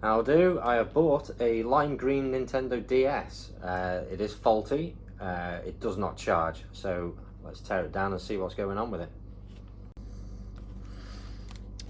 How do? I have bought a lime green Nintendo DS. It is faulty. It does not charge. So let's tear it down and see what's going on with it.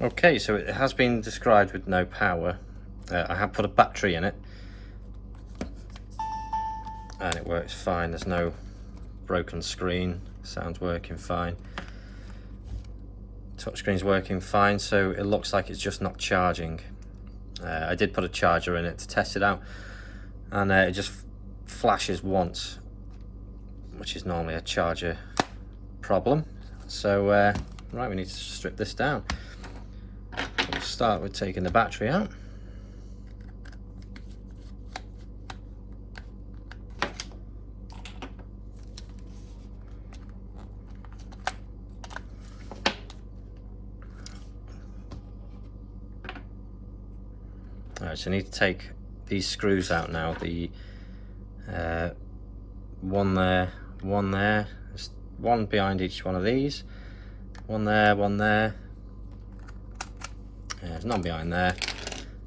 Okay, so it has been described with no power. I have put a battery in it and it works fine. There's no broken screen. Sound's working fine. Touchscreen's working fine, so it looks like it's just not charging. I did put a charger in it to test it out, and it just flashes once, which is normally a charger problem. So right, we need to strip this down. We'll start with taking the battery out. Alright, so I need to take these screws out now. The one there, there's one behind each one of these. One there, there's none behind there,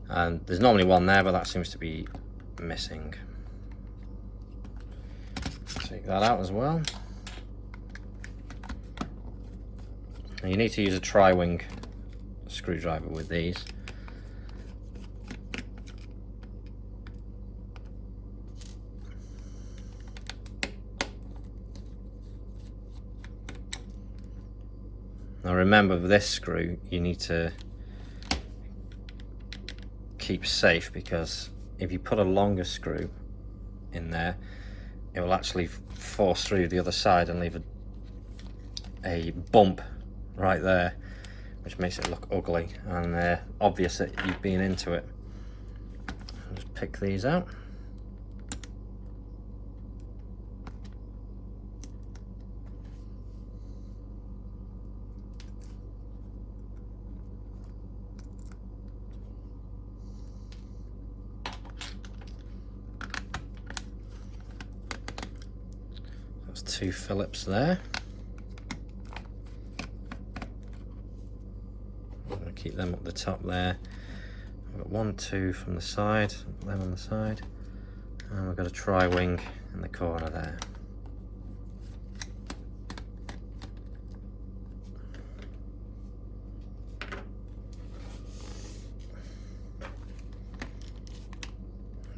and there's normally one there, but that seems to be missing. Take that out as well. Now you need to use a tri-wing screwdriver with these. Now remember, with this screw you need to keep safe, because if you put a longer screw in there, it will actually force through the other side and leave a bump right there, which makes it look ugly and obvious that you've been into it. I'll just pick these out. Two Phillips there. I'm going to keep them up the top there. I've got 1, 2 from the side, put them on the side, and we've got a tri-wing in the corner there.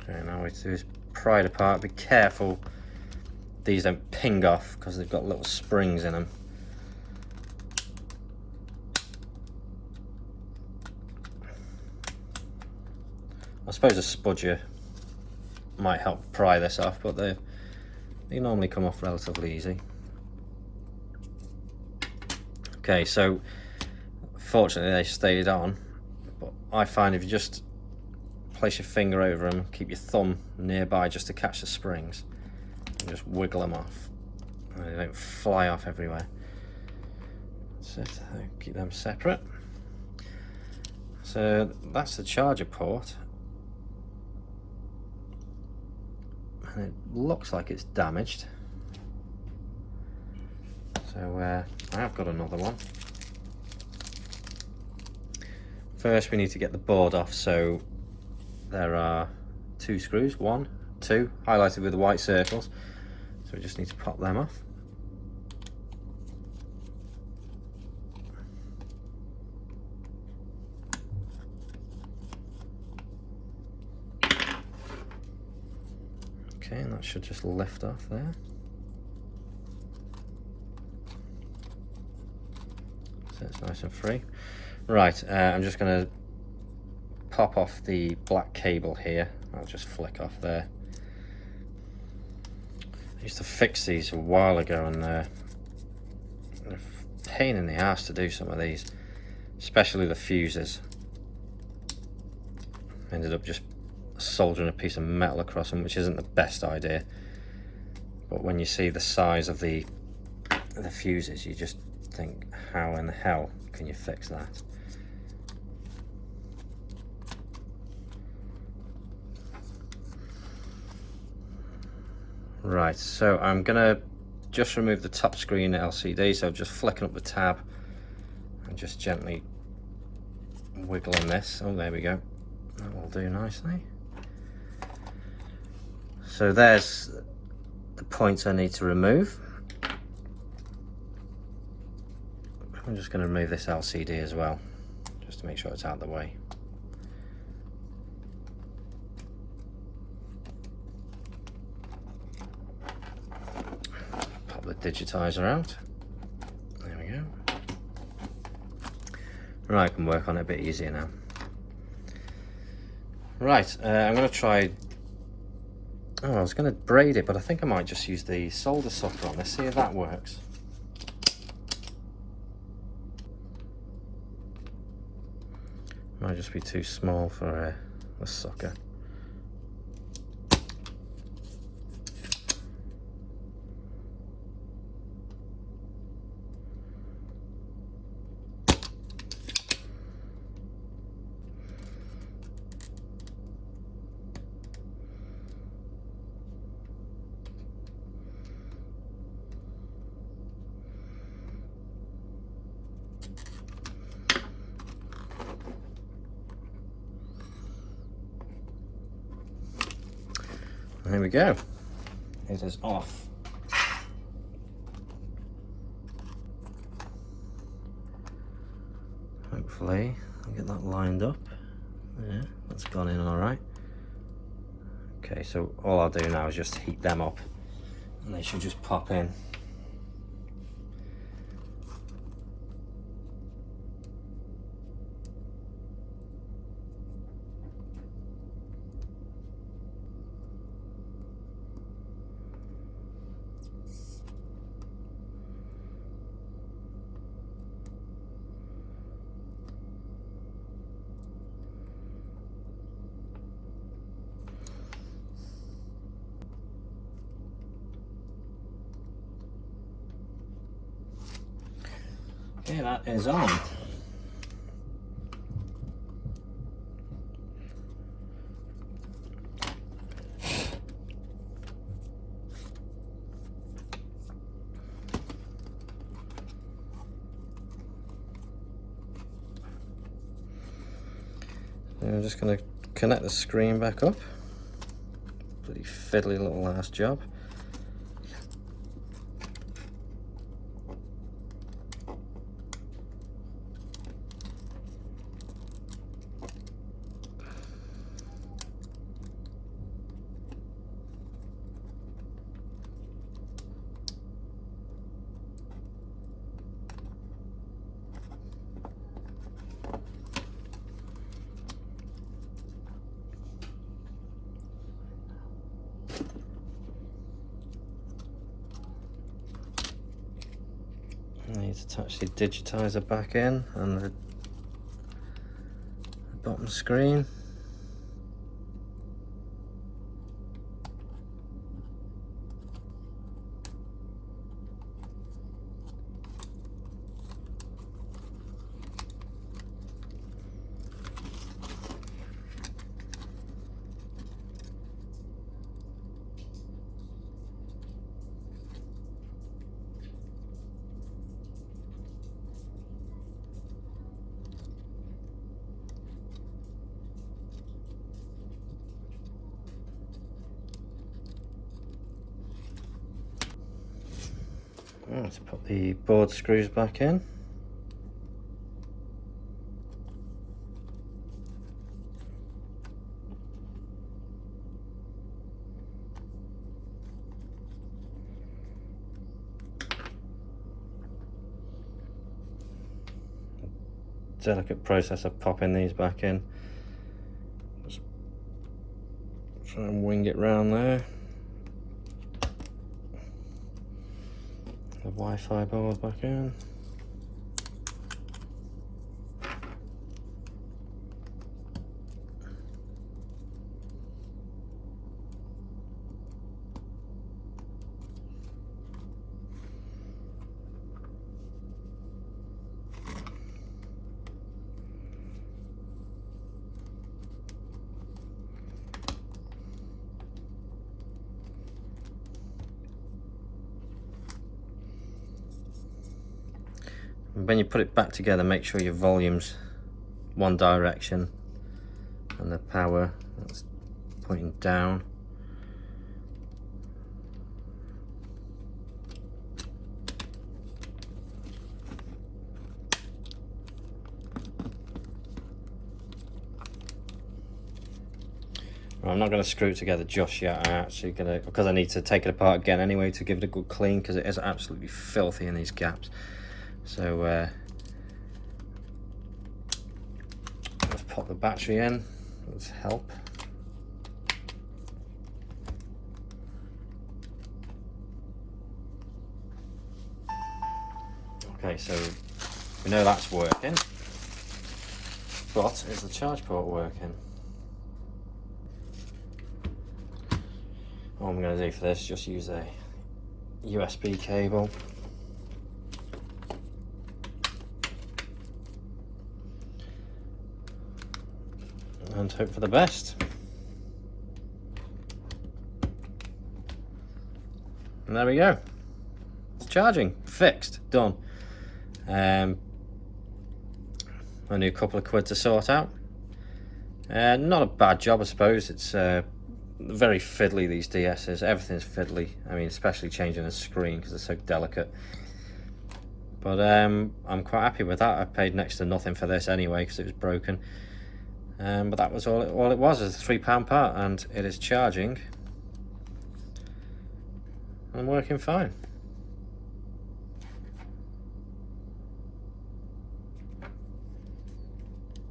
Okay, now we do is pry it apart. Be careful these don't ping off, because they've got little springs in them. I suppose a spudger might help pry this off, but they normally come off relatively easy. Okay, so fortunately they stayed on, but I find if you just place your finger over them, keep your thumb nearby just to catch the springs, and just wiggle them off, and they don't fly off everywhere. That's it. Keep them separate. So that's the charger port, and it looks like it's damaged. So I have got another one. First we need to get the board off. So there are 2 screws, 1, 2, highlighted with the white circles. So we just need to pop them off. Okay, and that should just lift off there. So it's nice and free. Right, I'm just going to pop off the black cable here. I'll just flick off there. I used to fix these a while ago, and they're a pain in the ass to do some of these, especially the fuses. Ended up just soldering a piece of metal across them, which isn't the best idea. But when you see the size of the fuses, you just think, how in the hell can you fix that? Right, so I'm gonna just remove the top screen LCD, so just flicking up the tab and just gently wiggling this. Oh, there we go. That will do nicely. So there's the points I need to remove. I'm just going to remove this LCD as well, just to make sure it's out of the way. Pop the digitizer out. There we go. Right, I can work on it a bit easier now. Right, I'm going to try... Oh, I was going to braid it, but I think I might just use the solder sucker on this, see if that works. Might just be too small for the sucker. There we go. It is off. Hopefully I'll get that lined up. Yeah, that's gone in all right. Okay, so all I'll do now is just heat them up and they should just pop in. Okay, that is on. I'm just going to connect the screen back up. Bloody fiddly little last job. I need to attach the digitizer back in and the bottom screen. Let's put the board screws back in. Delicate process of popping these back in. Just try and wing it round there. The Wi-Fi board back in. When you put it back together, make sure your volume's one direction and the power, that's pointing down. I'm not going to screw it together just yet. I'm actually going to, because I need to take it apart again anyway to give it a good clean, because it is absolutely filthy in these gaps. So let's pop the battery in. Let's help. Okay, so we know that's working, but is the charge port working? What I'm going to do for this is just use a USB cable. And hope for the best. And there we go. It's charging. Fixed. Done. Only a couple of quid to sort out. Not a bad job, I suppose. It's very fiddly, these DS's. Everything's fiddly. I mean, especially changing the screen because it's so delicate. But I'm quite happy with that. I paid next to nothing for this anyway because it was broken. But that was all it was. It's a £3 part, and it is charging and working fine.